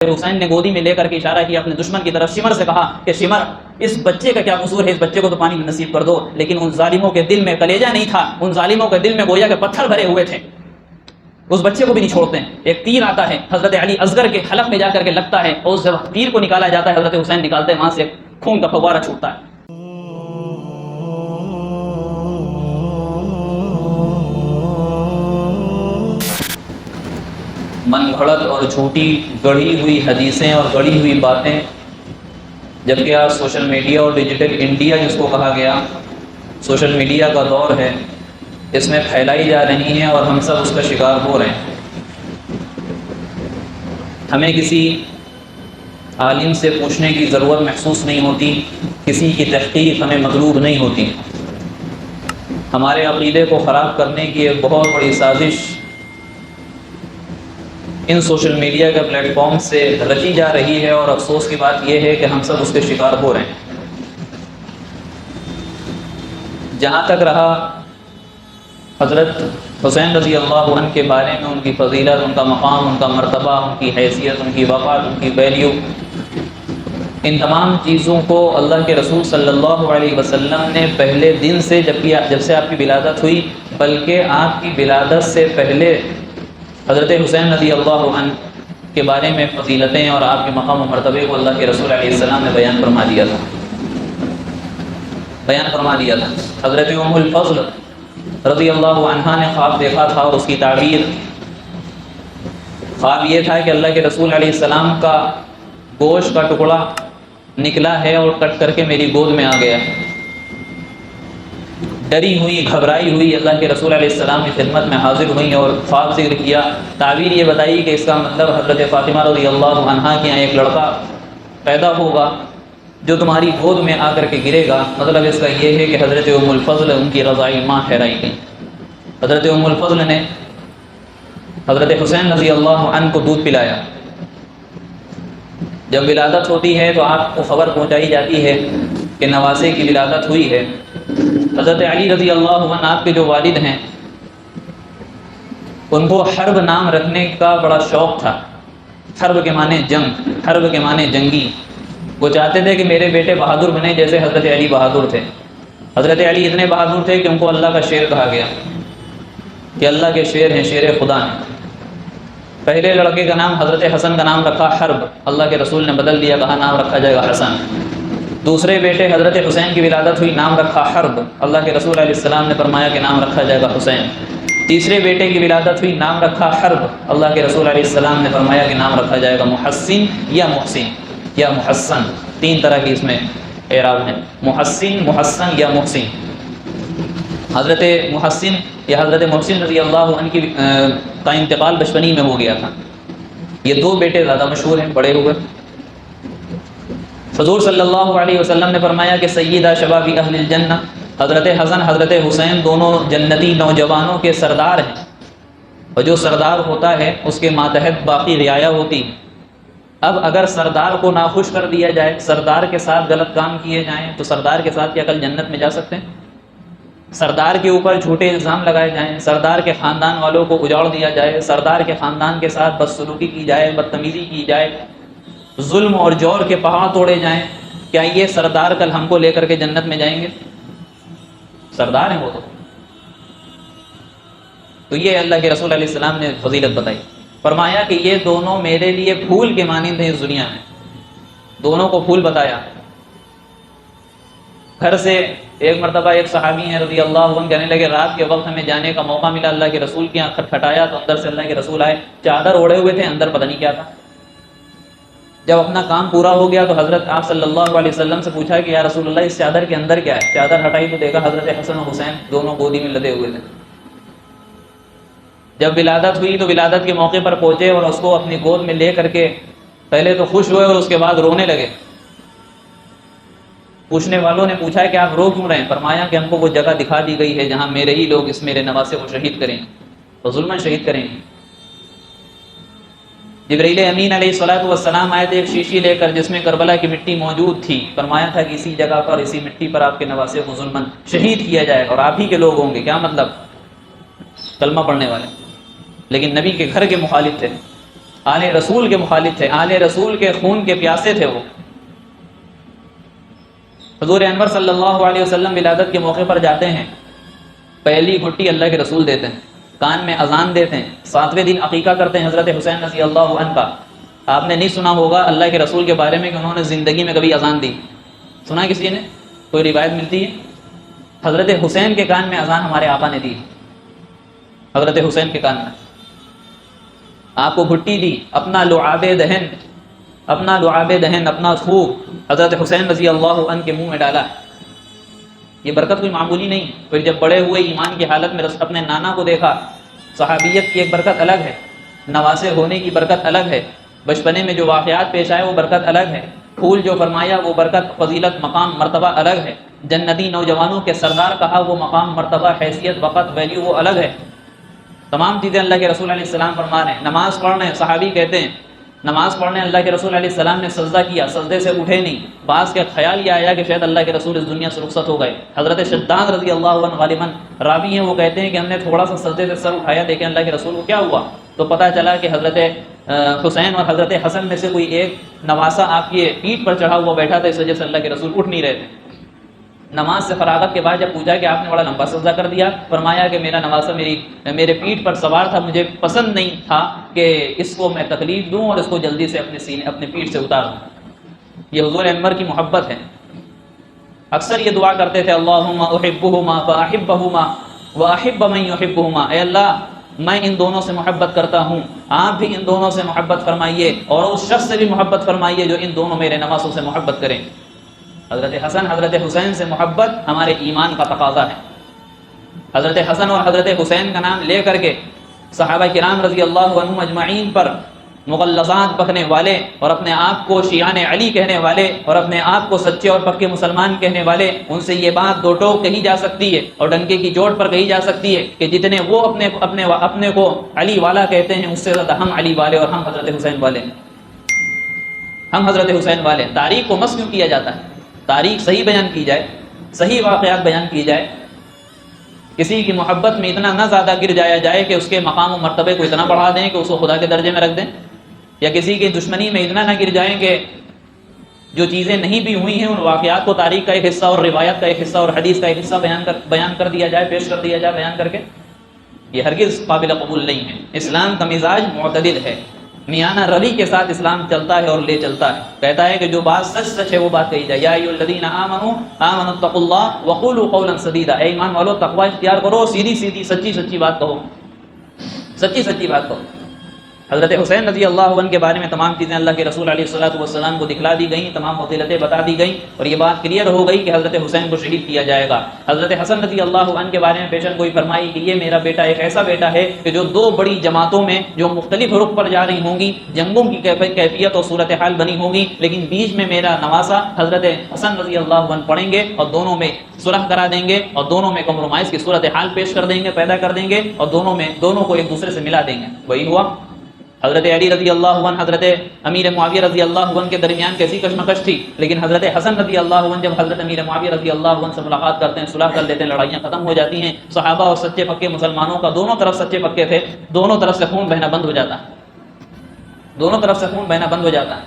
حسین نے گودی میں لے کر کے اشارہ کیا اپنے دشمن کی طرف، شمر سے کہا کہ شمر اس بچے کا کیا قصور ہے، اس بچے کو تو پانی نصیب کر دو۔ لیکن ان ظالموں کے دل میں کلیجہ نہیں تھا، ان ظالموں کے دل میں گویا کہ پتھر بھرے ہوئے تھے، اس بچے کو بھی نہیں چھوڑتے ہیں۔ ایک تیر آتا ہے حضرت علی اصغر کے حلق میں جا کر کے لگتا ہے، اور جب تیر کو نکالا جاتا ہے حضرت حسین نکالتے ہیں، وہاں سے خون کا فوارہ چھوٹتا ہے۔ من گھڑت اور جھوٹی گڑھی ہوئی حدیثیں اور گڑھی ہوئی باتیں، جبکہ آج سوشل میڈیا اور ڈیجیٹل انڈیا جس کو کہا گیا، سوشل میڈیا کا دور ہے، اس میں پھیلائی جا رہی ہیں اور ہم سب اس کا شکار ہو رہے ہیں۔ ہمیں کسی عالم سے پوچھنے کی ضرورت محسوس نہیں ہوتی، کسی کی تحقیق ہمیں مطلوب نہیں ہوتی۔ ہمارے عقیدے کو خراب کرنے کی ایک بہت بڑی سازش ان سوشل میڈیا کے پلیٹ فارم سے رچی جا رہی ہے، اور افسوس کی بات یہ ہے کہ ہم سب اس کے شکار ہو رہے ہیں۔ جہاں تک رہا حضرت حسین رضی اللہ عنہ کے بارے میں، ان کی فضیلت، ان کا مقام، ان کا مرتبہ، ان کی حیثیت، ان کی وقار، ان کی ویلیو، ان تمام چیزوں کو اللہ کے رسول صلی اللہ علیہ وسلم نے پہلے دن سے جب سے آپ کی ولادت ہوئی، بلکہ آپ کی ولادت سے پہلے حضرت حسین رضی اللہ عنہ کے بارے میں فضیلتیں اور آپ کے مقام و مرتبے کو اللہ کے رسول علیہ السلام نے بیان فرما دیا تھا۔ حضرت ام الفضل رضی اللہ عنہا نے خواب دیکھا تھا، اور اس کی تعبیر خواب یہ تھا کہ اللہ کے رسول علیہ السلام کا گوشت کا ٹکڑا نکلا ہے اور کٹ کر کے میری گود میں آ گیا ہے۔ ڈری ہوئی، گھبرائی ہوئی اللہ کے رسول علیہ السلام کی خدمت میں حاضر ہوئی اور خواب ذکر کیا۔ تعبیر یہ بتائی کہ اس کا مطلب حضرت فاطمہ رضی اللہ عنہا کے یہاں ایک لڑکا پیدا ہوگا جو تمہاری گود میں آ کر کے گرے گا۔ مطلب اس کا یہ ہے کہ حضرت ام الفضل ان کی رضائی ماں ٹھہرائی گئی۔ حضرت ام الفضل نے حضرت حسین رضی اللہ عنہ کو دودھ پلایا۔ جب ولادت ہوتی ہے تو آپ کو خبر پہنچائی جاتی ہے کہ نواسے کی ولادت ہوئی ہے۔ حضرت علی رضی اللہ عنہ آپ کے جو والد ہیں، ان کو حرب نام رکھنے کا بڑا شوق تھا۔ حرب کے معنی جنگ، حرب کے معنی جنگی۔ وہ چاہتے تھے کہ میرے بیٹے بہادر بنے جیسے حضرت علی بہادر تھے۔ حضرت علی اتنے بہادر تھے کہ ان کو اللہ کا شیر کہا گیا کہ اللہ کے شیر ہیں، شیر خدا ہیں۔ پہلے لڑکے کا نام حضرت حسن کا نام رکھا حرب، اللہ کے رسول نے بدل دیا، کہا نام رکھا جائے گا حسن۔ دوسرے بیٹے حضرت حسین کی ولادت ہوئی، نام رکھا حرب، اللہ کے رسول علیہ السلام نے فرمایا کہ نام رکھا جائے گا حسین۔ تیسرے بیٹے کی ولادت ہوئی، نام رکھا حرب، اللہ کے رسول علیہ السلام نے فرمایا کہ نام رکھا جائے گا محسن یا محسن یا محسن۔ تین طرح کی اس میں اعراب ہیں، محسن، محسن یا محسن۔ حضرت محسن یا حضرت محسن رضی اللہ عنہ کا انتقال بچپنی میں ہو گیا تھا۔ یہ دو بیٹے زیادہ مشہور ہیں، بڑے ہوئے۔ حضور صلی اللہ علیہ وسلم نے فرمایا کہ سیدہ شباب اہل الجنہ، حضرت حسن حضرت حسین دونوں جنتی نوجوانوں کے سردار ہیں، اور جو سردار ہوتا ہے اس کے ماتحت باقی رعایا ہوتی۔ اب اگر سردار کو ناخوش کر دیا جائے، سردار کے ساتھ غلط کام کیے جائیں، تو سردار کے ساتھ کیا کل جنت میں جا سکتے ہیں؟ سردار کے اوپر جھوٹے الزام لگائے جائیں، سردار کے خاندان والوں کو اجاڑ دیا جائے، سردار کے خاندان کے ساتھ بدسلوکی کی جائے، بدتمیزی کی جائے، ظلم اور جور کے پہاڑ توڑے جائیں، کیا یہ سردار کل ہم کو لے کر کے جنت میں جائیں گے؟ سردار ہیں وہ تو یہ اللہ کے رسول علیہ السلام نے فضیلت بتائی، فرمایا کہ یہ دونوں میرے لیے پھول کے مانند ہیں اس دنیا میں۔ دونوں کو پھول بتایا۔ گھر سے ایک مرتبہ ایک صحابی ہیں رضی اللہ عنہ کہنے لگے، رات کے وقت ہمیں جانے کا موقع ملا، اللہ کے رسول کی یہاں کھٹکھٹایا تو اندر سے اللہ کے رسول آئے، چادر اوڑھے ہوئے تھے، اندر پتہ نہیں کیا تھا۔ جب اپنا کام پورا ہو گیا تو حضرت آپ صلی اللہ علیہ وسلم سے پوچھا کہ یا رسول اللہ اس چادر کے اندر کیا ہے؟ چادر ہٹائی تو دیکھا حضرت حسن و حسین دونوں گودی میں لدے ہوئے تھے۔ جب ولادت ہوئی تو ولادت کے موقع پر پہنچے اور اس کو اپنی گود میں لے کر کے پہلے تو خوش ہوئے اور اس کے بعد رونے لگے۔ پوچھنے والوں نے پوچھا کہ آپ رو کیوں رہے ہیں؟ فرمایا کہ ہم کو وہ جگہ دکھا دی گئی ہے جہاں میرے ہی لوگ اس میرے نواسے کو شہید کریں، تو ظلماً شہید کریں گے۔ جبرائیل امین علیہ الصلوۃ والسلام آئے تھے ایک شیشی لے کر جس میں کربلا کی مٹی موجود تھی، فرمایا تھا کہ اسی جگہ پر اسی مٹی پر آپ کے نواسے کو ظلماً شہید کیا جائے گا، اور آپ ہی کے لوگ ہوں گے۔ کیا مطلب؟ کلمہ پڑھنے والے، لیکن نبی کے گھر کے مخالف تھے۔ آل رسول کے مخالف تھے، آل رسول کے خون کے پیاسے تھے وہ۔ حضور انور صلی اللہ علیہ وسلم ولادت کے موقع پر جاتے ہیں، پہلی گھٹی اللہ کے رسول دیتے ہیں، کان میں اذان دیتے ہیں، 7ویں دن عقیقہ کرتے ہیں حضرت حسین رضی اللہ عنہ کا۔ آپ نے نہیں سنا ہوگا اللہ کے رسول کے بارے میں کہ انہوں نے زندگی میں کبھی اذان دی، سنا کسی نے؟ کوئی روایت ملتی ہے؟ حضرت حسین کے کان میں اذان ہمارے آقا نے دی، حضرت حسین کے کان میں آپ کو گھٹی دی، اپنا لعاب دہن، اپنا خوب حضرت حسین رضی اللہ عنہ کے منہ میں ڈالا۔ یہ برکت کوئی معمولی نہیں۔ پھر جب بڑے ہوئے ایمان کی حالت میں اپنے نانا کو دیکھا، صحابیت کی ایک برکت الگ ہے، نواسے ہونے کی برکت الگ ہے، بچپنے میں جو واقعات پیش آئے وہ برکت الگ ہے، پھول جو فرمایا وہ برکت، فضیلت، مقام، مرتبہ الگ ہے، جنتی نوجوانوں کے سردار کہا وہ مقام، مرتبہ، حیثیت، وقت، ویلیو وہ الگ ہے۔ تمام چیزیں اللہ کے رسول علیہ السلام فرما رہے ہیں۔ نماز پڑھ رہے ہیں، صحابی کہتے ہیں نماز پڑھنے اللہ کے رسول علیہ السلام نے سجدہ کیا، سجدے سے اٹھے نہیں، بعض کے خیال یہ آیا کہ شاید اللہ کے رسول اس دنیا سے رخصت ہو گئے۔ حضرت شداد رضی اللہ عنہ غالباً راوی ہیں، وہ کہتے ہیں کہ ہم نے تھوڑا سا سجدے سے سر اٹھایا، دیکھیں اللہ کے رسول کو کیا ہوا، تو پتہ چلا کہ حضرت حسین اور حضرت حسن میں سے کوئی ایک نواسا آپ کی پیٹھ پر چڑھا ہوا بیٹھا تھا، اس وجہ سے اللہ کے رسول اٹھ نہیں رہے تھے۔ نماز سے فراغت کے بعد جب پوچھا کہ آپ نے بڑا لمبا سجدہ کر دیا، فرمایا کہ میرا نواسا میرے پیٹھ پر سوار تھا، مجھے پسند نہیں تھا کہ اس کو میں تکلیف دوں اور اس کو جلدی سے اپنے پیٹھ سے اتاروں۔ یہ حضور انور کی محبت ہے۔ اکثر یہ دعا کرتے تھے اللہم احبہما فاحبہما واحب من یحبہما، اے اللہ میں ان دونوں سے محبت کرتا ہوں، آپ بھی ان دونوں سے محبت فرمائیے اور اس شخص سے بھی محبت فرمائیے جو ان دونوں میرے نواسوں سے محبت کریں۔ حضرت حسن حضرت حسین سے محبت ہمارے ایمان کا تقاضا ہے۔ حضرت حسن اور حضرت حسین کا نام لے کر کے صحابہ کرام رضی اللہ عنہم اجمعین پر مغلظات بکنے والے اور اپنے آپ کو شیعان علی کہنے والے اور اپنے آپ کو سچے اور پکے مسلمان کہنے والے، ان سے یہ بات دو ٹوک کہی جا سکتی ہے اور ڈنکے کی چوٹ پر کہی جا سکتی ہے کہ جتنے وہ اپنے کو علی والا کہتے ہیں، اس سے زیادہ ہم علی والے اور ہم حضرت حسین والے ہیں، ہم حضرت حسین والے ہیں۔ تاریخ کو مس کیوں کیا جاتا ہے؟ تاریخ صحیح بیان کی جائے، صحیح واقعات بیان کی جائے، کسی کی محبت میں اتنا نہ زیادہ گر جایا جائے کہ اس کے مقام و مرتبے کو اتنا بڑھا دیں کہ اس کو خدا کے درجے میں رکھ دیں، یا کسی کی دشمنی میں اتنا نہ گر جائیں کہ جو چیزیں نہیں بھی ہوئی ہیں ان واقعات کو تاریخ کا ایک حصہ اور روایت کا ایک حصہ اور حدیث کا ایک حصہ بیان کر دیا جائے، پیش کر دیا جائے بیان کر کے۔ یہ ہرگز قابل قبول نہیں ہے۔ اسلام کا مزاج معتدل ہے، میانہ روی کے ساتھ اسلام چلتا ہے اور لے چلتا ہے۔ کہتا ہے کہ جو بات سچ سچ ہے وہ بات کہی جائے۔ یا ایھا الذین آمنوا اتقوا اللہ وقولوا قولا سدیدا، اے ایمان والو تقوی اختیار کرو، سیدھی سیدھی سچی بات کہو، سچی بات کہو۔ حضرت حسین رضی اللہ عنہ کے بارے میں تمام چیزیں اللہ کے رسول علیہ الصلوۃ والسلام کو دکھلا دی گئیں، تمام فضیلتیں بتا دی گئیں اور یہ بات کلیئر ہو گئی کہ حضرت حسین کو شہید کیا جائے گا۔ حضرت حسن رضی اللہ عنہ کے بارے میں پیشن گوئی فرمائی کہ یہ میرا بیٹا ایک ایسا بیٹا ہے کہ جو دو بڑی جماعتوں میں جو مختلف رخ پر جا رہی ہوں گی، جنگوں کی کیفیت اور صورتحال بنی ہوگی، لیکن بیچ میں میرا نواسا حضرت حسن رضی اللہ عنہ پڑھیں گے اور دونوں میں صلح کرا دیں گے اور دونوں میں کمپرومائز کی صورتحال پیش کر دیں گے، پیدا کر دیں گے اور دونوں کو ایک دوسرے سے ملا دیں گے۔ وہی ہوا۔ حضرت علی رضی اللہ عنہ حضرت امیر معاویہ رضی اللہ عنہ کے درمیان کیسی کشمکش تھی، لیکن حضرت حسن رضی اللہ عنہ جب حضرت امیر معاویہ رضی اللہ عنہ سے ملاقات کرتے ہیں، صلح کر لیتے ہیں، لڑائیاں ختم ہو جاتی ہیں، صحابہ اور سچے پکے مسلمانوں کا دونوں طرف سچے پکے تھے، دونوں طرف سے خون بہنا بند ہو جاتا ہے، دونوں طرف سے خون بہنا بند ہو جاتا ہے۔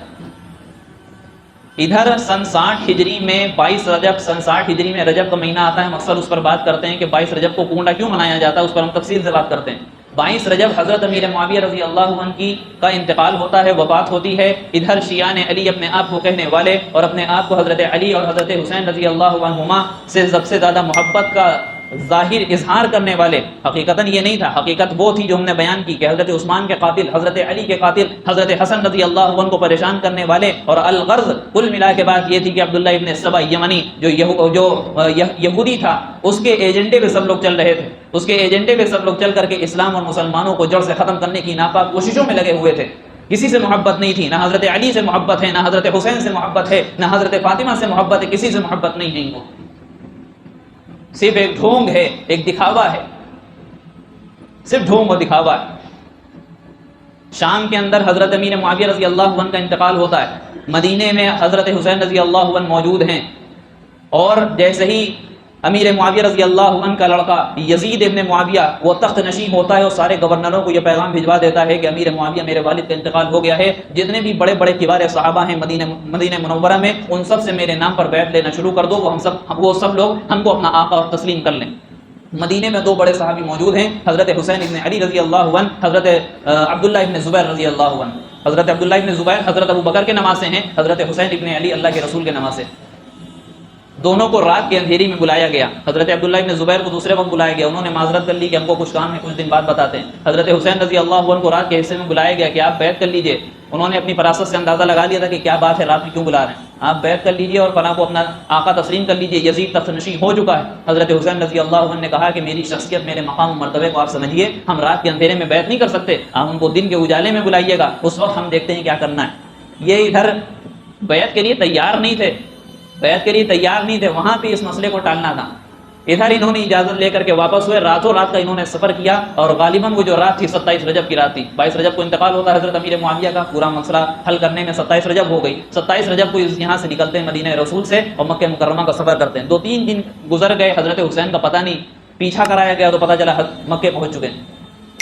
ادھر سن 60 ہجری میں 22 رجب، سن 60 ہجری میں رجب کا مہینہ آتا ہے، ہم اکثر اس پر بات کرتے ہیں کہ 22 رجب کو کنڈا کیوں منایا جاتا ہے، اس پر ہم تفصیل سے بات کرتے ہیں۔ 22 رجب حضرت امیر معاویہ رضی اللہ عنہ کا انتقال ہوتا ہے، وفات ہوتی ہے۔ ادھر شیعان علی اپنے آپ کو کہنے والے اور اپنے آپ کو حضرت علی اور حضرت حسین رضی اللہ عنہما سے سب سے زیادہ محبت کا ظاہر اظہار کرنے والے، حقیقتاً یہ نہیں تھا، حقیقت وہ تھی جو ہم نے بیان کی کہ حضرت عثمان کے قاتل، حضرت علی کے قاتل، حضرت حسن رضی اللہ عنہ کو پریشان کرنے والے، اور الغرض کل ملا کے بات یہ تھی کہ عبداللہ ابن سبا یمنی جو یہودی تھا، اس کے ایجنڈے پہ سب لوگ چل رہے تھے، اس کے ایجنڈے پہ سب لوگ چل کر کے اسلام اور مسلمانوں کو جڑ سے ختم کرنے کی ناپاک کوششوں میں لگے ہوئے تھے۔ کسی سے محبت نہیں تھی، نہ حضرت علی سے محبت ہے، نہ حضرت حسین سے محبت ہے، نہ حضرت فاطمہ سے محبت ہے، کسی سے محبت نہیں ہے، وہ صرف ایک ڈھونگ ہے، ایک دکھاوا ہے، صرف ڈھونگ اور دکھاوا ہے۔ شام کے اندر حضرت امیر معاویہ رضی اللہ عنہ کا انتقال ہوتا ہے، مدینے میں حضرت حسین رضی اللہ عنہ موجود ہیں، اور جیسے ہی امیر معاویہ رضی اللہ عنہ کا لڑکا یزید ابن معاویہ وہ تخت نشین ہوتا ہے اور سارے گورنروں کو یہ پیغام بھجوا دیتا ہے کہ امیر معاویہ میرے والد کا انتقال ہو گیا ہے، جتنے بھی بڑے بڑے کبار صحابہ ہیں مدینہ منورہ میں ان سب سے میرے نام پر بیعت لینا شروع کر دو، وہ سب لوگ ہم کو اپنا آقا اور تسلیم کر لیں۔ مدینے میں دو بڑے صحابی موجود ہیں، حضرت حسین ابن علی رضی اللہ عنہ، حضرت عبداللہ ابن زبیر رضی اللہ عنہ۔ حضرت عبداللہ ابن زبیر حضرت ابو بکر کے نماز سے ہیں، حضرت حسین ابن علی اللہ کے رسول کے نماز سے۔ دونوں کو رات کے اندھیری میں بلایا گیا، حضرت عبداللہ ابن زبیر کو دوسرے وقت بلایا گیا، انہوں نے معذرت کر لی کہ ہم کو کچھ کام ہے، کچھ دن بعد بتاتے ہیں۔ حضرت حسین رضی اللہ عنہ کو رات کے حصے میں بلایا گیا کہ آپ بیعت کر لیجئے، انہوں نے اپنی فراست سے اندازہ لگا لیا تھا کہ کیا بات ہے، رات میں کیوں بلا رہے ہیں، آپ بیعت کر لیجئے اور فلاں کو اپنا آقا تسلیم کر لیجئے، یزید تخت نشین ہو چکا ہے۔ حضرت حسین رضی اللہ عنہ نے کہا کہ میری شخصیت، میرے مقام و مرتبے کو آپ سمجھیے، ہم رات کے اندھیرے میں بیعت نہیں کر سکتے، آپ ہم کو دن کے اجالے میں بلائیے گا، اس وقت ہم دیکھتے ہیں کیا کرنا ہے۔ یہ ادھر بیعت کے لیے تیار نہیں تھے، بیعت کے لیے تیار نہیں تھے، وہاں پہ اس مسئلے کو ٹالنا تھا۔ ادھر انہوں نے اجازت لے کر کے واپس ہوئے، راتوں رات کا انہوں نے سفر کیا، اور غالباً وہ جو رات تھی 27 رجب کی رات تھی، 22 رجب کو انتقال ہوتا ہے حضرت امیر معاویہ کا، پورا مسئلہ حل کرنے میں 27 رجب ہو گئی۔ 27 رجب کو یہاں سے نکلتے ہیں مدینہ رسول سے اور مکہ مکرمہ کا سفر کرتے ہیں۔ 2-3 دن گزر گئے، حضرت حسین کا پتہ نہیں، پیچھا کرایا گیا تو پتہ چلا مکے پہنچ چکے ہیں،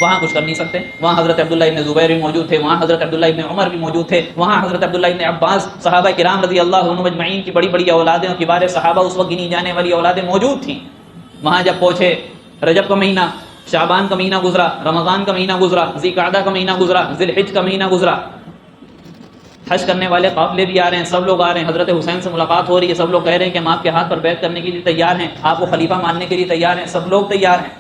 وہاں کچھ کر نہیں سکتے۔ وہاں حضرت عبداللہ ابن زبیر بھی موجود تھے، وہاں حضرت عبداللہ ابن عمر بھی موجود تھے، وہاں حضرت عبداللہ ابن عباس، صحابہ کرام رضی اللہ عنہم اجمعین کی بڑی بڑی اولادیں اور کبار صحابہ اس وقت گنی جانے والی اولادیں موجود تھیں۔ وہاں جب پہنچے، رجب کا مہینہ، شعبان کا مہینہ گزرا، رمضان کا مہینہ گزرا، ذی قعدہ کا مہینہ گزرا، ذی الحج کا مہینہ گزرا، حج کرنے والے قافلے بھی آ رہے ہیں، سب لوگ آ رہے ہیں، حضرت حسین سے ملاقات ہو رہی ہے، سب لوگ کہہ رہے ہیں کہ ہم آپ کے ہاتھ پر بیعت کرنے کے لیے تیار ہیں، آپ کو خلیفہ ماننے کے لیے تیار ہیں، سب لوگ تیار ہیں۔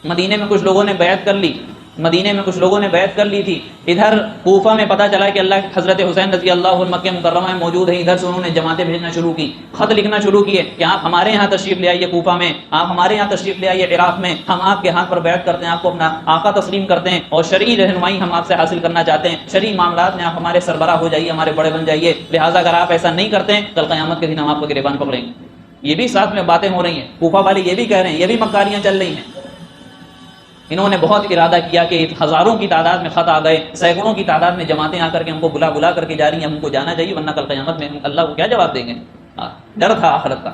مدینے میں کچھ لوگوں نے بیعت کر لی، مدینے میں کچھ لوگوں نے بیعت کر لی تھی۔ ادھر کوفہ میں پتہ چلا کہ اللہ حضرت حسین رضی اللہ عنہ مکہ مکرمہ میں موجود ہیں، ادھر سے انہوں نے جماعتیں بھیجنا شروع کی، خط لکھنا شروع کیے کہ آپ ہمارے یہاں تشریف لے آئیے کوفہ میں، آپ ہمارے یہاں تشریف لے آئیے عراق میں، ہم آپ کے ہاتھ پر بیعت کرتے ہیں، آپ کو اپنا آقا تسلیم کرتے ہیں اور شرعی رہنمائی ہم آپ سے حاصل کرنا چاہتے ہیں، شرعی معاملات میں آپ ہمارے سربراہ ہو جائیے، ہمارے بڑے بن جائیے، لہٰذا اگر آپ ایسا نہیں کرتے ہیں کل قیامت کے دن ہم آپ کو گریبان پکڑیں گے۔ یہ بھی ساتھ میں باتیں ہو رہی ہیں، کوفہ والے یہ بھی کہہ رہے ہیں، یہ بھی مکاریاں چل رہی ہیں۔ انہوں نے بہت ارادہ کیا کہ ہزاروں کی تعداد میں خط آ گئے، سینکڑوں کی تعداد میں جماعتیں آ کر کے ہم کو بلا کر کے جا رہی ہیں، ہم کو جانا چاہیے ورنہ کل قیامت میں ہم اللہ کو کیا جواب دیں گے۔ ڈر تھا آخرت کا،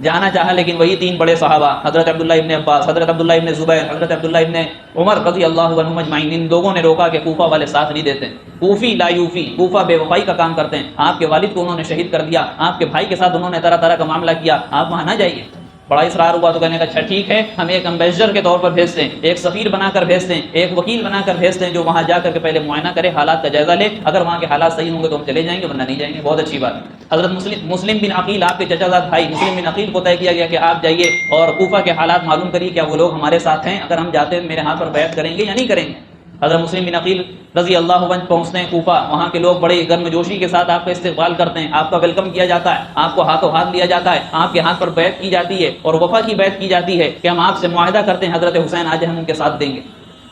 جانا چاہا، لیکن وہی 3 بڑے صحابہ، حضرت عبداللہ ابن عباس، حضرت عبداللہ ابن زبیر، حضرت عبداللہ ابن عمر رضی اللہ عنہم اجمعین، ان لوگوں نے روکا کہ کوفہ والے ساتھ نہیں دیتے، کوفی لا یوفی، کوفہ بے وفائی کا کام کرتے ہیں، آپ کے والد کو انہوں نے شہید کر دیا، آپ کے بھائی کے ساتھ انہوں نے طرح طرح کا معاملہ کیا، آپ وہاں نہ جائیے۔ بڑا اصرار ہوا تو کہنے کا اچھا ٹھیک ہے، ہم ایک امبیسڈر کے طور پر بھیجتے ہیں، ایک سفیر بنا کر بھیجتے ہیں، ایک وکیل بنا کر بھیجتے ہیں جو وہاں جا کر کے پہلے معائنہ کرے، حالات کا جائزہ لے، اگر وہاں کے حالات صحیح ہوں گے تو ہم چلے جائیں گے ورنہ نہیں جائیں گے۔ بہت اچھی بات ہے۔ حضرت مسلم بن عقیل، آپ کے چچا زاد بھائی مسلم بن عقیل کو طے کیا گیا کہ آپ جائیے اور کوفہ کے حالات معلوم کریے، کیا وہ لوگ ہمارے ساتھ ہیں، اگر ہم جاتے ہیں میرے ہاتھ پر بیعت کریں گے یا نہیں کریں گے۔ حضرت مسلم بن عقیل رضی اللہ عنہ پہنچتے ہیں کوفہ، وہاں کے لوگ بڑے گرم جوشی کے ساتھ آپ کا استقبال کرتے ہیں، آپ کا ویلکم کیا جاتا ہے، آپ کو ہاتھوں ہاتھ لیا جاتا ہے، آپ کے ہاتھ پر بیعت کی جاتی ہے اور وفا کی بیعت کی جاتی ہے کہ ہم آپ سے معاہدہ کرتے ہیں حضرت حسین آج ہم ان کے ساتھ دیں گے،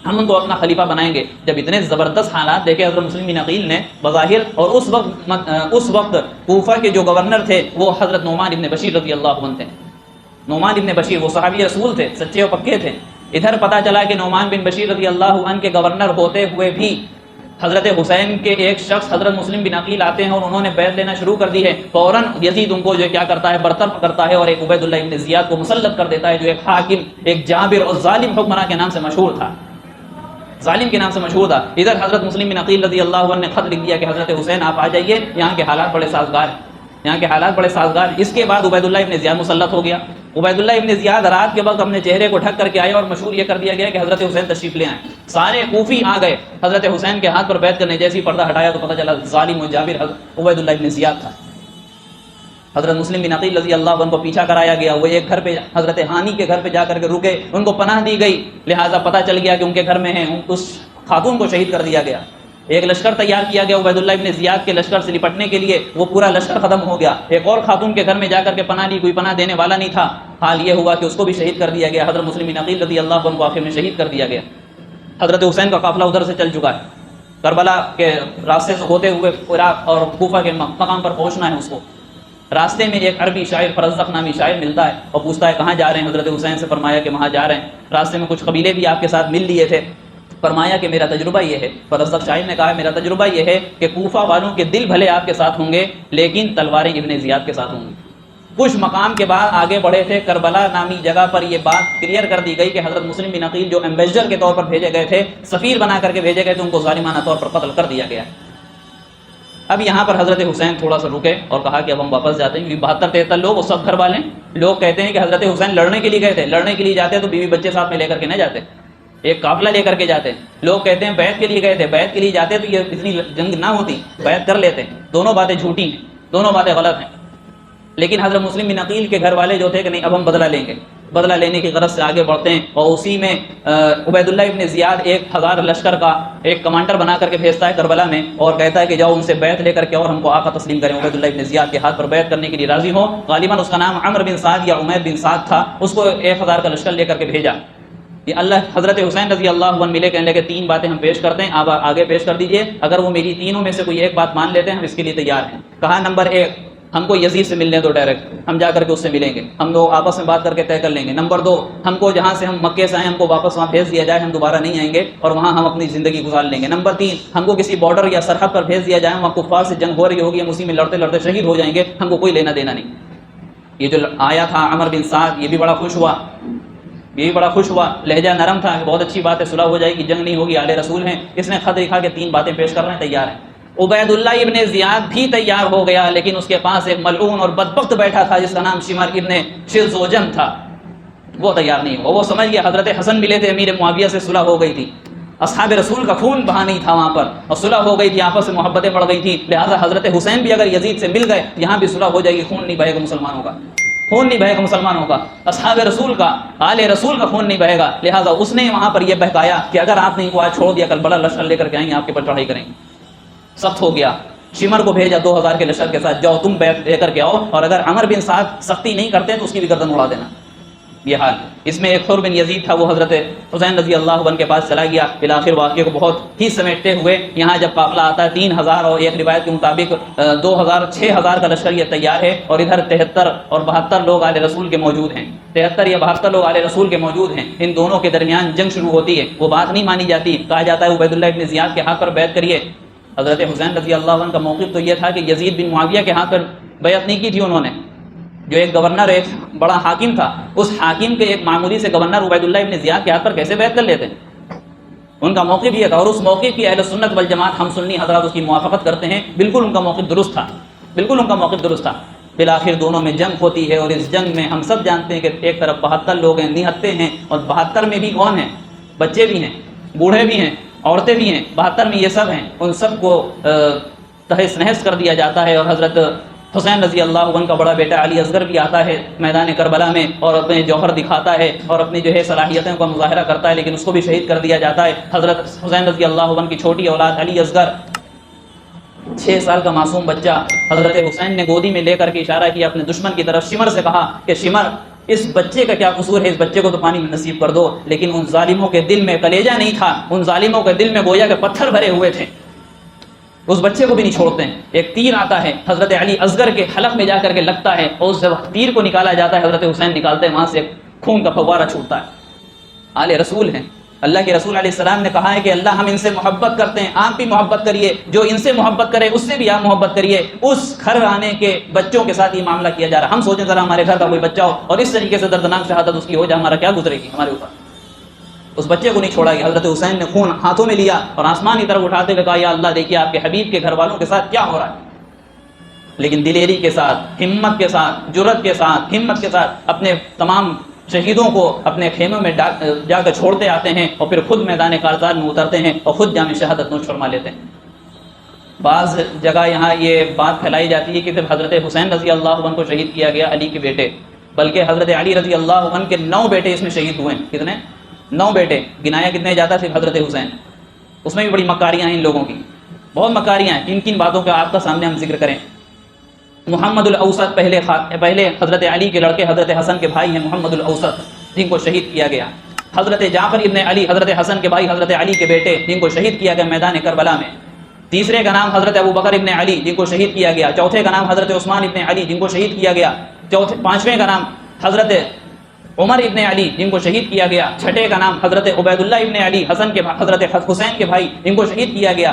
ہم ان کو اپنا خلیفہ بنائیں گے۔ جب اتنے زبردست حالات دیکھے حضرت مسلم بن عقیل نے بظاہر، اور اس وقت کوفہ کے جو گورنر تھے وہ حضرت نعمان ابن بشیر رضی اللہ عنہ تھے۔ نعمان ابن بشیر وہ صحابی رسول تھے، سچے و پکے تھے۔ ادھر پتہ چلا کہ نعمان بن بشیر رضی اللہ عنہ کے گورنر ہوتے ہوئے بھی حضرت حسین کے ایک شخص حضرت مسلم بن عقیل آتے ہیں اور انہوں نے بیعت لینا شروع کر دی ہے، فوراً یزید ان کو جو کیا کرتا ہے، برطرف کرتا ہے اور ایک عبید اللہ ابن زیاد کو مسلط کر دیتا ہے، جو ایک حاکم، ایک جابر اور ظالم حکمراں کے نام سے مشہور تھا، ظالم کے نام سے مشہور تھا۔ ادھر حضرت مسلم بن عقیل رضی اللہ عنہ نے خط لکھ دیا کہ حضرت حسین آپ آ جائیے، یہاں کے حالات بڑے سازگار ہیں، یہاں کے حالات بڑے سازگار۔ اس کے بعد عبید اللہ ابن زیاد مسلط ہو گیا۔ عبید اللہ ابن زیاد رات کے وقت اپنے چہرے کو ڈھک کر کے آئے اور مشہور یہ کر دیا گیا کہ حضرت حسین تشریف لے آئے۔ سارے کوفی آ گئے حضرت حسین کے ہاتھ پر بیعت کرنے، جیسی پردہ ہٹایا تو پتہ چلا ظالم و جابر عبید اللہ ابن زیاد تھا۔ حضرت مسلم بن عقیل رضی اللہ عنہ کو پیچھا کرایا گیا، وہ ایک گھر پہ حضرت ہانی کے گھر پہ جا کر کے رکے، ان کو پناہ دی گئی، لہٰذا پتہ چل گیا کہ ان کے گھر میں ہیں، اس خاتون کو شہید کر دیا گیا۔ ایک لشکر تیار کیا گیا عبید اللہ ابن زیاد کے لشکر سے نپٹنے کے لیے، وہ پورا لشکر ختم ہو گیا۔ ایک اور خاتون کے گھر میں جا کر کے پناہ لی، کوئی پناہ دینے والا نہیں تھا، حال یہ ہوا کہ اس کو بھی شہید کر دیا گیا۔ حضرت مسلم بن عقیل رضی اللہ عنہ کو آخر میں شہید کر دیا گیا۔ حضرت حسین کا قافلہ ادھر سے چل چکا ہے، کربلا کے راستے سے ہوتے ہوئے عراق اور کوفہ کے مقام پر پہنچنا ہے اس کو۔ راستے میں ایک عربی شاعر فرزدق نامی شاعر ملتا ہے اور پوچھتا ہے کہاں جا رہے ہیں؟ حضرت حسین سے فرمایا کہ وہاں جا رہے ہیں۔ راستے میں کچھ قبیلے بھی آپ کے ساتھ مل لیے تھے، فرمایا کہ میرا تجربہ یہ ہے، فرزدق شاعر نے کہا میرا تجربہ یہ ہے کہ کوفہ والوں کے دل بھلے آپ کے ساتھ ہوں گے لیکن تلواریں ابن زیاد کے ساتھ ہوں گی، کچھ مقام کے بعد آگے بڑھے تھے، کربلا نامی جگہ پر یہ بات کلیئر کر دی گئی کہ حضرت مسلم بن عقیل جو ایمبیسڈر کے طور پر بھیجے گئے تھے، سفیر بنا کر کے بھیجے گئے تھے، ان کو ظالمانہ طور پر قتل کر دیا گیا۔ اب یہاں پر حضرت حسین تھوڑا سا رکے اور کہا کہ اب ہم واپس جاتے ہیں، کیونکہ 72-73 لوگ وہ سب گھر والے لوگ کہتے ہیں کہ حضرت حسین لڑنے کے لیے گئے تھے، لڑنے کے لیے جاتے تو بیوی بچے ساتھ میں لے کر کے نہ جاتے، ایک قافلہ لے کر کے جاتے۔ لوگ کہتے ہیں بیعت کے لیے گئے تھے، بیعت کے لیے جاتے تو یہ اتنی جنگ نہ ہوتی، بیعت کر لیتے۔ دونوں باتیں جھوٹی ہیں، دونوں باتیں غلط ہیں۔ لیکن حضرت مسلم بن عقیل کے گھر والے جو تھے کہ نہیں اب ہم بدلہ لیں گے، بدلہ لینے کی غرض سے آگے بڑھتے ہیں، اور اسی میں عبید اللہ ابن زیاد 1000 لشکر کا ایک کمانڈر بنا کر کے بھیجتا ہے کربلا میں، اور کہتا ہے کہ جاؤ ان سے بیعت لے کر کے اور ہم کو آقا تسلیم کریں۔ عبید اللہ ابن زیاد کے ہاتھ پر بیعت کرنے کے لیے راضی ہو، غالباً اس کا نام عمر بن سعد یا عمیر بن سعد تھا، اس کو 1000 کا لشکر لے کر کے بھیجا۔ یہ اللہ حضرت حسین رضی اللہ عنہ ملے، کہنے لگے 3 باتیں ہم پیش کرتے ہیں، آپ آگے پیش کر دیجئے، اگر وہ میری تینوں میں سے کوئی ایک بات مان لیتے ہیں ہم اس کے لیے تیار ہیں۔ کہا نمبر 1 ہم کو یزید سے ملنے دو، ڈائریکٹ ہم جا کر کے اس سے ملیں گے، ہم لوگ آپس میں بات کر کے طے کر لیں گے۔ نمبر 2 ہم کو جہاں سے ہم مکے سے آئے ہم کو واپس وہاں بھیج دیا جائے، ہم دوبارہ نہیں آئیں گے اور وہاں ہم اپنی زندگی گزار لیں گے۔ نمبر 3 ہم کو کسی بارڈر یا سرحد پر بھیج دیا جائے، وہاں کفار سے جنگ ہو رہی ہوگی، ہم اسی میں لڑتے لڑتے شہید ہو جائیں گے، ہم کو کوئی لینا دینا نہیں۔ یہ جو آیا تھا عمر بن سعد یہ بھی بڑا خوش ہوا، یہ بھی بڑا خوش ہوا، لہجہ نرم تھا، بہت اچھی بات ہے، صلح ہو جائے گی، جنگ نہیں ہوگی، آل رسول ہیں۔ اس نے خط لکھا کہ 3 باتیں پیش کر رہے ہیں، تیار ہیں۔ عبید اللہ ابن زیاد بھی تیار ہو گیا، لیکن اس کے پاس ایک ملعون اور بدبخت بیٹھا تھا جس کا نام شمر ابن شلزوجن تھا، وہ تیار نہیں ہوا۔ وہ سمجھ گیا حضرت حسن ملے تھے، امیر معاویہ سے صلح ہو گئی تھی، اصحاب رسول کا خون بہا نہیں تھا وہاں پر، اور صلح ہو گئی تھی، آپس میں محبتیں بڑھ گئی تھیں، لہٰذا حضرت حسین بھی اگر یزید سے مل گئے یہاں بھی صلح ہو جائے گی، خون نہیں بہے گا مسلمانوں کا، خون نہیں بہے گا مسلمانوں کا، اصحاب رسول کا، آل رسول کا خون نہیں بہے گا۔ لہٰذا اس نے وہاں پر یہ بہکایا کہ اگر آپ نے ان کو آج چھوڑ دیا کل بڑا لشکر لے کر کے آئیں گے، آپ کے پر چڑھائی کریں گے۔ سخت ہو گیا، شمر کو بھیجا 2000 کے لشکر کے ساتھ، جاؤ تم بیعت لے کر کے آؤ، اور اگر عمر بن سعد سختی نہیں کرتے تو اس کی بھی گردن اڑا دینا۔ یہ حال اس میں ایک حر بن یزید تھا، وہ حضرت حسین رضی اللہ عنہ کے پاس چلا گیا، بالآخر واقعے کو بہت ہی سمیٹتے ہوئے یہاں جب قافلہ آتا ہے 3000 اور ایک روایت کے مطابق 6000 کا لشکر یہ تیار ہے، اور ادھر 73 اور 72 لوگ آل رسول کے موجود ہیں، 73 یا 72 لوگ آل رسول کے موجود ہیں۔ ان دونوں کے درمیان جنگ شروع ہوتی ہے، وہ بات نہیں مانی جاتی، کہا جاتا ہے عبید اللہ ابن زیاد کے ہاتھ پر بیعت کریے۔ حضرت حسین رضی اللہ عنہ کا موقف تو یہ تھا کہ یزید بن معاویہ کے ہاتھ پر بیعت نہیں کی تھی انہوں نے، جو ایک گورنر ایک بڑا حاکم تھا، اس حاکم کے ایک معمولی سے گورنر عبید اللہ ابن زیاد کے ہاتھ پر کیسے بیعت کر لیتے؟ ان کا موقف یہ تھا، اور اس موقف کی اہل سنت والجماعت ہم سنی حضرات اس کی موافقت کرتے ہیں، بالکل ان کا موقف درست تھا، بالکل ان کا موقف درست تھا۔ بالآخر دونوں میں جنگ ہوتی ہے، اور اس جنگ میں ہم سب جانتے ہیں کہ ایک طرف 72 لوگ ہیں، نہتے ہیں، اور 72 میں بھی کون ہیں؟ بچے بھی ہیں، بوڑھے بھی ہیں، عورتیں بھی ہیں، 72 میں یہ سب ہیں، ان سب کو تہس نہس کر دیا جاتا ہے۔ اور حضرت حسین رضی اللہ عنہ کا بڑا بیٹا علی اصغر بھی آتا ہے میدان کربلا میں اور اپنے جوہر دکھاتا ہے اور اپنی جو ہے صلاحیتوں کا مظاہرہ کرتا ہے، لیکن اس کو بھی شہید کر دیا جاتا ہے۔ حضرت حسین رضی اللہ عنہ کی چھوٹی اولاد علی اصغر 6 سال کا معصوم بچہ، حضرت حسین نے گودی میں لے کر کے اشارہ کیا اپنے دشمن کی طرف، شمر سے کہا کہ شمر اس بچے کا کیا قصور ہے، اس بچے کو تو پانی میں نصیب کر دو۔ لیکن ان ظالموں کے دل میں کلیجہ نہیں تھا، ان ظالموں کے دل میں گویا کہ پتھر بھرے ہوئے تھے، اس بچے کو بھی نہیں چھوڑتے ہیں۔ ایک تیر آتا ہے حضرت علی اصغر کے حلق میں جا کر کے لگتا ہے، اور اس تیر کو نکالا جاتا ہے، حضرت حسین نکالتے ہیں، وہاں سے خون کا فوارہ چھوٹتا ہے۔ آل رسول ہیں، اللہ کے رسول علیہ السلام نے کہا ہے کہ اللہ ہم ان سے محبت کرتے ہیں، آپ بھی محبت کریے، جو ان سے محبت کرے اس سے بھی آپ محبت کریے۔ اس گھر آنے کے بچوں کے ساتھ یہ معاملہ کیا جا رہا ہے۔ ہم سوچیں ذرا ہمارے گھر کا کوئی بچہ ہو اور اس طریقے سے دردناک شہادت اس کی ہو جائے، ہمارا کیا گزرے گی ہمارے اوپر۔ اس بچے کو نہیں چھوڑا گیا، حضرت حسین نے خون ہاتھوں میں لیا اور آسمان کی طرف اٹھاتے ہوئے کہا یا اللہ دیکھیے آپ کے حبیب کے گھر والوں کے ساتھ کیا ہو رہا ہے، لیکن دلیری کے ساتھ، ہمت کے ساتھ، جرأت کے ساتھ، ہمت کے ساتھ اپنے تمام شہیدوں کو اپنے خیموں میں جا کر چھوڑتے آتے ہیں، اور پھر خود میدان کارزار میں اترتے ہیں اور خود جام شہادت نوش فرما لیتے ہیں۔ بعض جگہ یہاں یہ بات پھیلائی جاتی ہے کہ صرف حضرت حسین رضی اللہ عنہ کو شہید کیا گیا علی کے بیٹے، بلکہ حضرت علی رضی اللہ عنہ کے 9 بیٹے اس میں شہید ہوئے ہیں۔ کتنے؟ 9 بیٹے، گنایا کتنے جاتا صرف حضرت حسین۔ اس میں بھی بڑی مکاریاں ہیں ان لوگوں کی، بہت مکاریاں ہیں۔ کن کن باتوں کا آپ کا سامنے ہم ذکر کریں۔ محمد الاوسط پہلے حضرت علی کے لڑکے حضرت حسن کے بھائی ہیں، محمد الاوسط، جن کو شہید کیا گیا۔ حضرت جعفر ابن علی، حضرت حسن کے بھائی، حضرت علی کے بیٹے، جن کو شہید کیا گیا میدان کربلا میں۔ تیسرے کا نام حضرت ابوبکر ابن علی، جن کو شہید کیا گیا۔ چوتھے کا نام حضرت عثمان ابن علی، جن کو شہید کیا گیا۔ پانچویں کا نام حضرت عمر ابن علی، جن کو شہید کیا گیا۔ چھٹے کا نام حضرت عبید اللہ ابن علی، حضرت حسین کے بھائی، جن کو شہید کیا گیا۔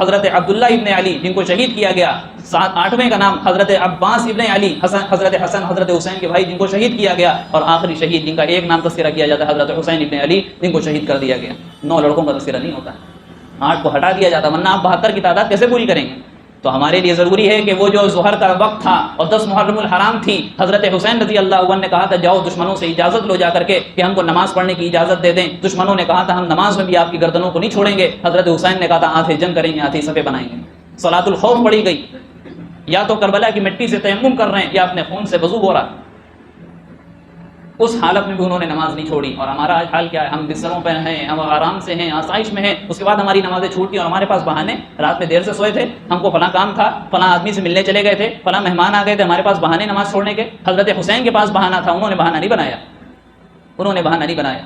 حضرت عبداللہ ابن علی جن کو شہید کیا گیا، 8ویں کا نام حضرت عباس ابن علی حضرت حسن حضرت حسین کے بھائی جن کو شہید کیا گیا، اور آخری شہید جن کا ایک نام تذکرہ کیا جاتا ہے حضرت حسین ابن علی جن کو شہید کر دیا گیا۔ 9 لڑکوں کا تذکرہ نہیں ہوتا، 8 کو ہٹا دیا جاتا، ورنہ آپ 72 کی تعداد کیسے پوری کریں گے؟ تو ہمارے لیے ضروری ہے کہ وہ جو ظہر کا وقت تھا اور 10 محرم الحرام تھی، حضرت حسین رضی اللہ عنہ نے کہا تھا جاؤ دشمنوں سے اجازت لو جا کر کے کہ ہم کو نماز پڑھنے کی اجازت دے دیں۔ دشمنوں نے کہا تھا ہم نماز میں بھی آپ کی گردنوں کو نہیں چھوڑیں گے۔ حضرت حسین نے کہا تھا آدھے جنگ کریں گے، آدھے صفے بنائیں گے۔ صلاۃ الخوف پڑھی گئی، یا تو کربلا کی مٹی سے تیمم کر رہے ہیں یا اپنے خون سے وضو ہو رہا، اس حالت میں بھی انہوں نے نماز نہیں چھوڑی۔ اور ہمارا آج حال کیا ہے؟ ہم بستروں پہ ہیں، ہم آرام سے ہیں، آسائش میں ہیں، اس کے بعد ہماری نمازیں چھوٹی اور ہمارے پاس بہانے، رات میں دیر سے سوئے تھے، ہم کو فلاں کام تھا، فلاں آدمی سے ملنے چلے گئے تھے، فلاں مہمان آ گئے تھے، ہمارے پاس بہانے نماز چھوڑنے کے۔ حضرت حسین کے پاس بہانہ تھا، انہوں نے بہانہ نہیں بنایا، انہوں نے بہانہ نہیں بنایا۔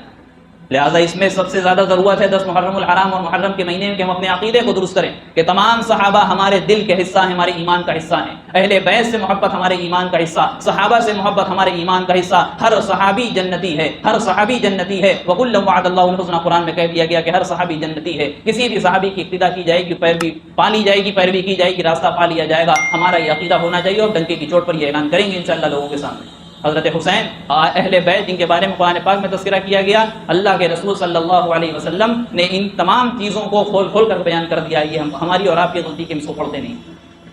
لہٰذا اس میں سب سے زیادہ ضرورت ہے 10 محرم الحرام اور محرم کے مہینے میں کہ ہم اپنے عقیدے کو درست کریں کہ تمام صحابہ ہمارے دل کے حصہ ہیں، ہمارے ایمان کا حصہ ہیں۔ اہل بیت سے محبت ہمارے ایمان کا حصہ، صحابہ سے محبت ہمارے ایمان کا حصہ۔ ہر صحابی جنتی ہے، ہر صحابی جنتی ہے۔ وَكُلًّا وَعَدَ اللَّهُ الْحُسْنَى، قرآن میں کہہ دیا گیا کہ ہر صحابی جنتی ہے۔ کسی بھی صحابی کی اقتدا کی جائے گی، پیروی پالی جائے گی، پیروی کی جائے گی، راستہ پا لیا جائے گا۔ ہمارا یہ عقیدہ ہونا چاہیے اور ڈنکے کی چوٹ پر یہ اعلان کریں گے انشاءاللہ لوگوں کے سامنے۔ حضرت حسین اہل بیت جن کے بارے میں قرآن پاک میں تذکرہ کیا گیا، اللہ کے رسول صلی اللہ علیہ وسلم نے ان تمام چیزوں کو کھول کھول کر بیان کر دیا۔ یہ ہماری اور آپ کی غلطی کہ ہم اس کو پڑھتے نہیں،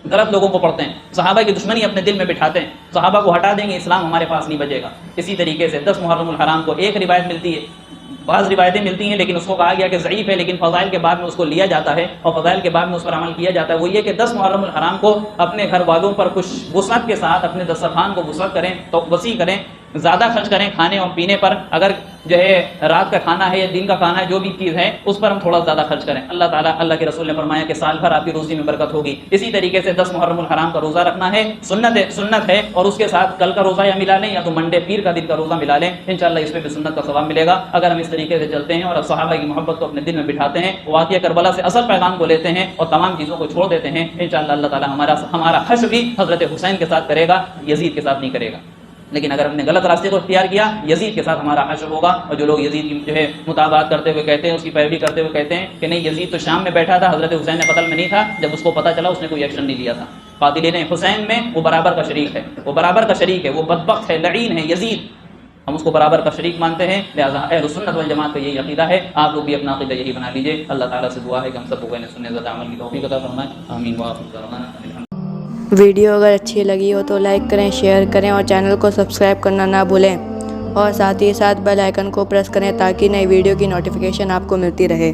غلط لوگوں کو پڑھتے ہیں، صحابہ کی دشمنی اپنے دل میں بٹھاتے ہیں، صحابہ کو ہٹا دیں گے اسلام ہمارے پاس نہیں بچے گا۔ اسی طریقے سے 10 محرم الحرام کو ایک روایت ملتی ہے، بعض روایتیں ملتی ہیں لیکن اس کو کہا گیا کہ ضعیف ہے، لیکن فضائل کے بعد میں اس کو لیا جاتا ہے اور فضائل کے بعد میں اس پر عمل کیا جاتا ہے۔ وہ یہ کہ 10 محرم الحرام کو اپنے گھر والوں پر کچھ وسعت کے ساتھ اپنے دسترخوان کو وسعت کریں، تو وسیع کریں، زیادہ خرچ کریں کھانے اور پینے پر۔ اگر جو ہے رات کا کھانا ہے یا دن کا کھانا ہے، جو بھی چیز ہے اس پر ہم تھوڑا زیادہ خرچ کریں۔ اللہ تعالیٰ، اللہ کے رسول نے فرمایا کہ سال بھر آپ کی روزی میں برکت ہوگی۔ اسی طریقے سے 10 محرم الحرام کا روزہ رکھنا ہے، سنت ہے، اور اس کے ساتھ کل کا روزہ یا ملا لیں یا تو منڈے پیر کا دن کا روزہ ملا لیں، انشاءاللہ اس میں بھی سنت کا ثواب ملے گا اگر ہم اس طریقے سے چلتے ہیں اور صحابہ کی محبت کو اپنے دل میں بٹھاتے ہیں، واقعہ کربلا سے اصل پیغام کو لیتے ہیں اور تمام چیزوں کو چھوڑ دیتے ہیں۔ انشاءاللہ اللہ تعالیٰ ہمارا حشر بھی حضرت حسین کے ساتھ کرے گا، یزید کے ساتھ نہیں کرے گا۔ لیکن اگر ہم نے غلط راستے کو اختیار کیا، یزید کے ساتھ ہمارا حشر ہوگا۔ اور جو لوگ یزید کی جو ہے مطابقت کرتے ہوئے کہتے ہیں، اس کی پیروی کرتے ہوئے کہتے ہیں کہ نہیں یزید تو شام میں بیٹھا تھا، حضرت حسین نے قتل میں نہیں تھا، جب اس کو پتہ چلا اس نے کوئی ایکشن نہیں لیا تھا۔ قاتلین حسین میں وہ برابر کا شریک ہے، وہ برابر کا شریک ہے، وہ بدبخت ہے، لعین ہے یزید، ہم اس کو برابر کا شریک مانتے ہیں۔ لہٰذا اہل سنت والجماعت کا یہی عقیدہ ہے، آپ لوگ بھی اپنا عقیدہ یہی بنا لیجیے۔ اللہ تعالیٰ سے دعا ہے کہ ہم سب کو کہنے سننے زیادہ عمل کی توفیق عطا فرمائے، آمین وآخر دعوانا۔ ویڈیو اگر اچھی لگی ہو تو لائک کریں، شیئر کریں اور چینل کو سبسکرائب کرنا نہ بھولیں، اور ساتھ ہی ساتھ بیل آئیکن کو پریس کریں تاکہ نئی ویڈیو کی نوٹیفیکیشن آپ کو ملتی رہے۔